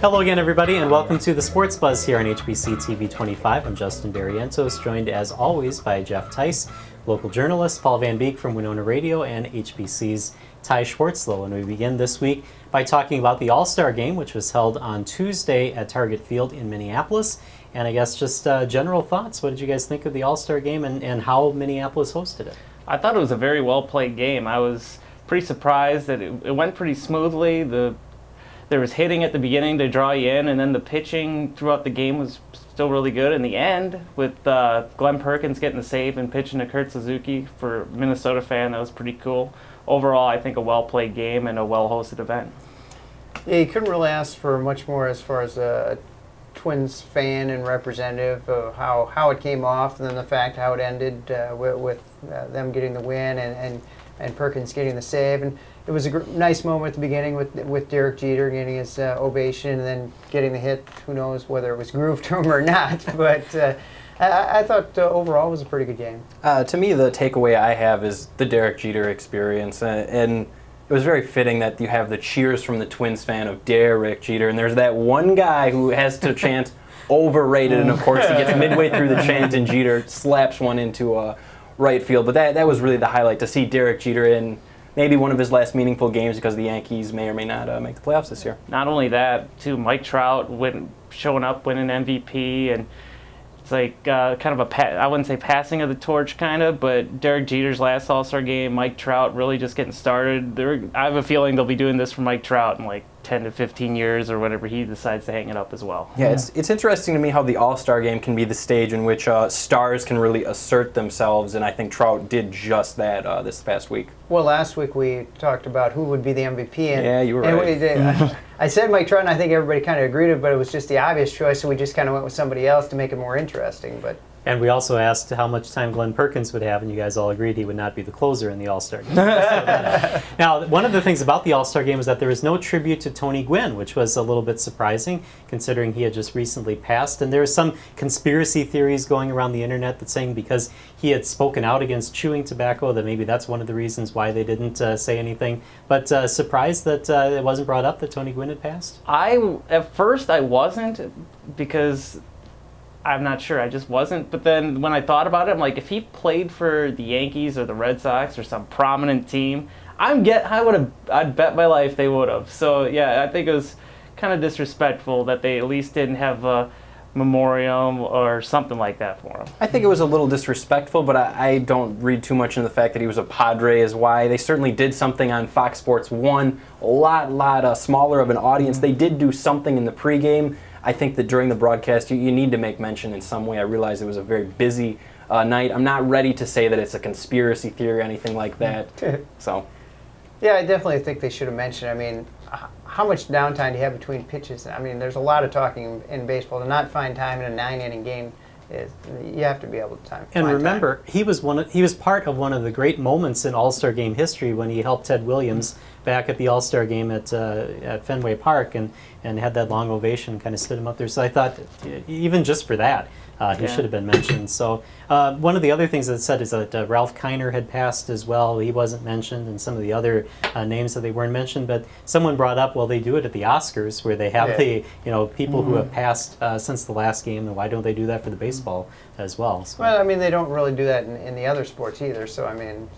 Hello again, everybody, and welcome to the Sports Buzz here on HBC TV 25. I'm Justin Barrientos, joined as always by Jeff Theis, local journalist, Paul Van Beek from Winona Radio, and HBC's Ty Schwartzlow. And we begin this week by talking about the All-Star Game, which was held on Tuesday at Target Field in Minneapolis. And I guess just general thoughts. What did you guys think of the All-Star Game and how Minneapolis hosted it? I thought it was a very well-played game. I was pretty surprised that it went pretty smoothly. There was hitting at the beginning to draw you in, and then the pitching throughout the game was still really good. In the end, with Glenn Perkins getting the save and pitching to Kurt Suzuki, for a Minnesota fan, that was pretty cool. Overall, I think a well-played game and a well-hosted event. Yeah, you couldn't really ask for much more as far as a Twins fan and representative of how it came off, and then the fact how it ended with them getting the win and Perkins getting the save. And it was a nice moment at the beginning with Derek Jeter getting his ovation and then getting the hit. Who knows whether it was grooved to him or not, but I thought overall it was a pretty good game. To me, the takeaway I have is the Derek Jeter experience, and it was very fitting that you have the cheers from the Twins fan of Derek Jeter, and there's that one guy who has to chant overrated, and of course he gets midway through the chant and Jeter slaps one into right field. But that was really the highlight, to see Derek Jeter in maybe one of his last meaningful games, because the Yankees may or may not make the playoffs this year. Not only that, too, Mike Trout showing up, winning MVP, and it's like kind of I wouldn't say passing of the torch, kind of, but Derek Jeter's last All-Star game, Mike Trout really just getting started. I have a feeling they'll be doing this for Mike Trout in like 10 to 15 years or whenever he decides to hang it up as well. Yeah, it's interesting to me how the All-Star Game can be the stage in which stars can really assert themselves, and I think Trout did just that this past week. Well, last week we talked about who would be the MVP. And, yeah, you were right. I said Mike Trout, and I think everybody kind of agreed with it, but it was just the obvious choice, so we just kind of went with somebody else to make it more interesting. But And we also asked how much time Glenn Perkins would have, and you guys all agreed he would not be the closer in the All-Star Game. Now, one of the things about the All-Star Game is that there was no tribute to Tony Gwynn, which was a little bit surprising, considering he had just recently passed. And there were some conspiracy theories going around the internet that saying because he had spoken out against chewing tobacco, that maybe that's one of the reasons why they didn't say anything. But surprised that it wasn't brought up that Tony Gwynn had passed? At first I wasn't, because I'm not sure, I just wasn't. But then when I thought about it, I'm like, if he played for the Yankees or the Red Sox or some prominent team, I'd bet my life they would have. So yeah, I think it was kind of disrespectful that they at least didn't have a memoriam or something like that for him. I think it was a little disrespectful, but I don't read too much into the fact that he was a Padre as why. They certainly did something on Fox Sports 1, a lot smaller of an audience. They did do something in the pregame. I think that during the broadcast, you need to make mention in some way. I realize it was a very busy night. I'm not ready to say that it's a conspiracy theory or anything like that. So, yeah, I definitely think they should have mentioned. I mean, how much downtime do you have between pitches? I mean, there's a lot of talking in baseball. To not find time in a 9-inning game, you have to be able to time. And remember, he was part of one of the great moments in All-Star Game history when he helped Ted Williams back at the All-Star Game at Fenway Park and had that long ovation, kind of stood him up there. So I thought, even just for that, he should have been mentioned. So one of the other things that said is that Ralph Kiner had passed as well. He wasn't mentioned, and some of the other names that they weren't mentioned. But someone brought up, well, they do it at the Oscars, where they have the people who have passed since the last game, and why don't they do that for the baseball as well? So. Well, I mean, they don't really do that in the other sports either. So I mean,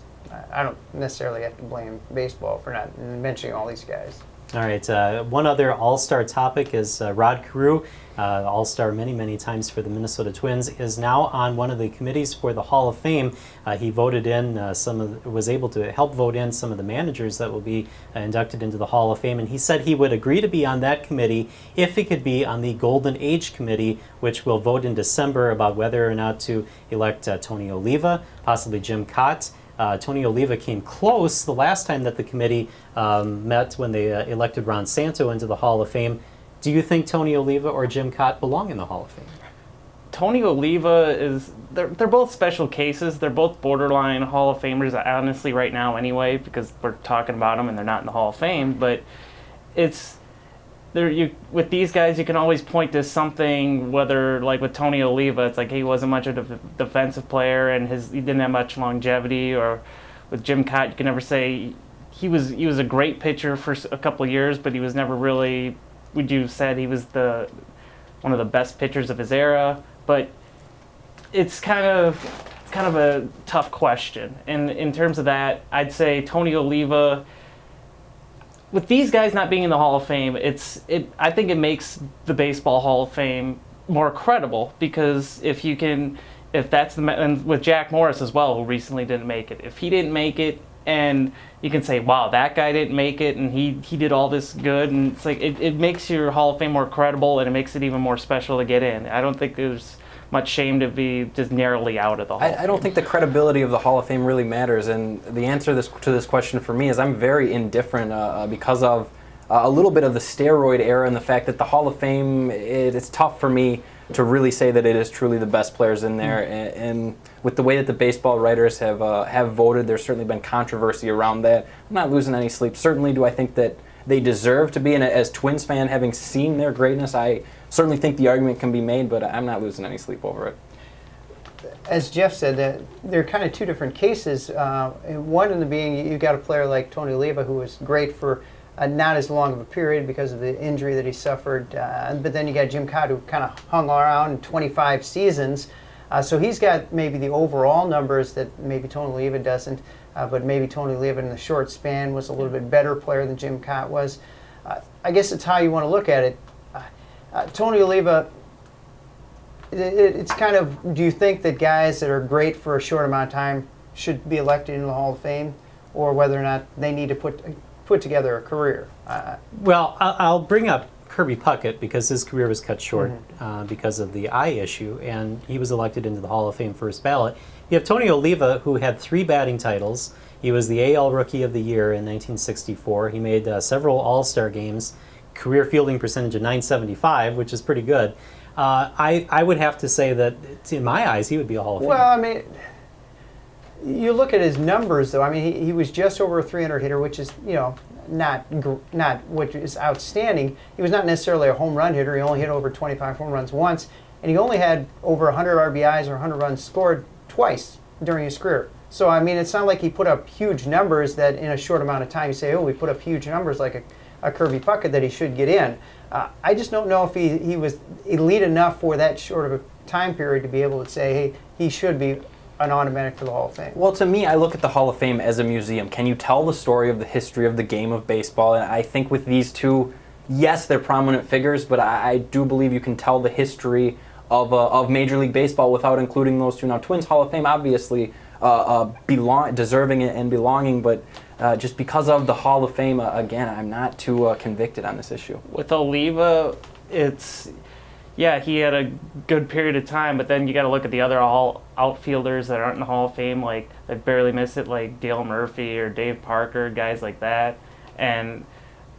I don't necessarily have to blame baseball for not mentioning all these guys. All right, one other All-Star topic is Rod Carew, All-Star many times for the Minnesota Twins, is now on one of the committees for the Hall of Fame. He voted in was able to help vote in some of the managers that will be inducted into the Hall of Fame, and he said he would agree to be on that committee if he could be on the Golden Age Committee, which will vote in December about whether or not to elect Tony Oliva, possibly Jim Kaat. Tony Oliva came close the last time that the committee met when they elected Ron Santo into the Hall of Fame. Do you think Tony Oliva or Jim Kaat belong in the Hall of Fame? Tony Oliva they're both special cases. They're both borderline Hall of Famers, honestly, right now anyway, because we're talking about them and they're not in the Hall of Fame. But with these guys, you can always point to something, whether, like with Tony Oliva, it's like he wasn't much of a defensive player and he didn't have much longevity. Or with Jim Kaat, you can never say he was a great pitcher for a couple of years, but he was never really would you have said he was one of the best pitchers of his era? But it's kind of a tough question. And in terms of that, I'd say Tony Oliva. With these guys not being in the Hall of Fame, I think it makes the Baseball Hall of Fame more credible, because and with Jack Morris as well, who recently didn't make it. If he didn't make it, and you can say, wow, that guy didn't make it, and he did all this good, and it's like it makes your Hall of Fame more credible, and it makes it even more special to get in. I don't think there's much shame to be just narrowly out of the Hall of Fame. I don't think the credibility of the Hall of Fame really matters, and the answer to this question for me is I'm very indifferent because of a little bit of the steroid era and the fact that the Hall of Fame, it's tough for me to really say that it is truly the best players in there. And with the way that the baseball writers have voted, there's certainly been controversy around that. I'm not losing any sleep. Certainly do I think that they deserve to be, and as Twins fan, having seen their greatness, I certainly think the argument can be made, but I'm not losing any sleep over it. As Jeff said, they're kind of two different cases. One in the being, you've got a player like Tony Oliva, who was great for not as long of a period because of the injury that he suffered. But then you got Jim Kaat, who kind of hung around 25 seasons. So he's got maybe the overall numbers that maybe Tony Oliva doesn't. But maybe Tony Oliva in the short span was a little bit better player than Jim Kaat was. I guess it's how you want to look at it. Tony Oliva, it's kind of, do you think that guys that are great for a short amount of time should be elected into the Hall of Fame, or whether or not they need to put together a career? Well, I'll bring up Kirby Puckett, because his career was cut short because of the eye issue, and he was elected into the Hall of Fame first ballot. You have Tony Oliva, who had 3 batting titles. He was the AL Rookie of the Year in 1964. He made several All-Star games, career fielding percentage of .975, which is pretty good. I would have to say that, in my eyes, he would be a Hall of Famer. Well, I mean, you look at his numbers, though. I mean, he was just over a 300 hitter, which is, not what is outstanding. He was not necessarily a home run hitter. He only hit over 25 home runs once, and he only had over 100 RBIs or 100 runs scored twice during his career. So, I mean, it's not like he put up huge numbers that in a short amount of time you say, oh, we put up huge numbers like a Kirby Puckett that he should get in. I just don't know if he was elite enough for that short of a time period to be able to say, hey, he should be an automatic for the Hall of Fame. Well, to me, I look at the Hall of Fame as a museum. Can you tell the story of the history of the game of baseball? And I think with these two, yes, they're prominent figures, but I do believe you can tell the history of Major League Baseball without including those two. Now, Twins Hall of Fame, obviously, deserving it and belonging, but just because of the Hall of Fame, again, I'm not too convicted on this issue. With Oliva, he had a good period of time, but then you got to look at the other outfielders that aren't in the Hall of Fame, like that barely miss it, like Dale Murphy or Dave Parker, guys like that. And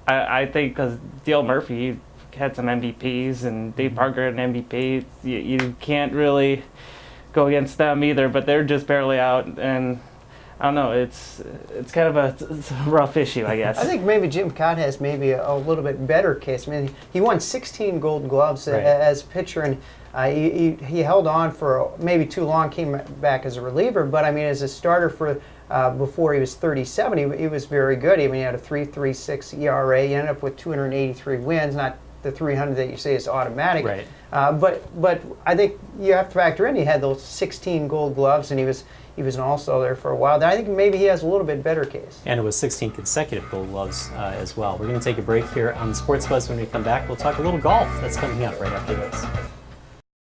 I think because Dale Murphy had some MVPs and Dave Parker had an MVP, you can't really go against them either, but they're just barely out. And I don't know, it's kind of a rough issue, I guess. I think maybe Jim Kaat has maybe a little bit better case. I mean, he won 16 Gold Gloves as a pitcher, and he held on for maybe too long, came back as a reliever, but I mean, as a starter for before he was 37, he was very good. I mean, he had a 3.36 ERA. He ended up with 283 wins, not the 300 that you say is automatic. Right. But I think you have to factor in he had those 16 Gold Gloves, and he was an All-Star there for a while. I think maybe he has a little bit better case. And it was 16 consecutive Gold Gloves as well. We're going to take a break here on the Sports Buzz. When we come back, we'll talk a little golf. That's coming up right after this.